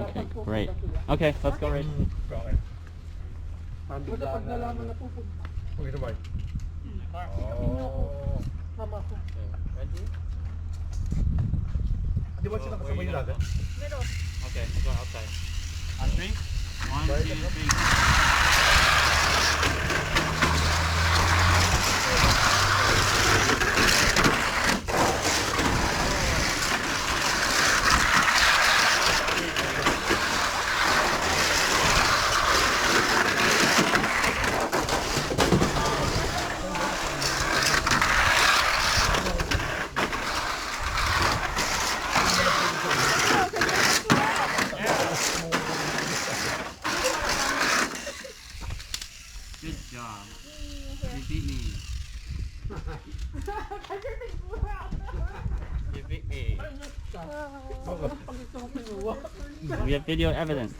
Okay, great. Okay, let's go right. Okay. Wala pag nalaman na pupunta. Okay naman. Mama ko. Ready? Di ba sila kasama yung natin? Okay, let's go outside. On 3? 1, 2, 3. Good job. You beat me. You beat me. We have video evidence.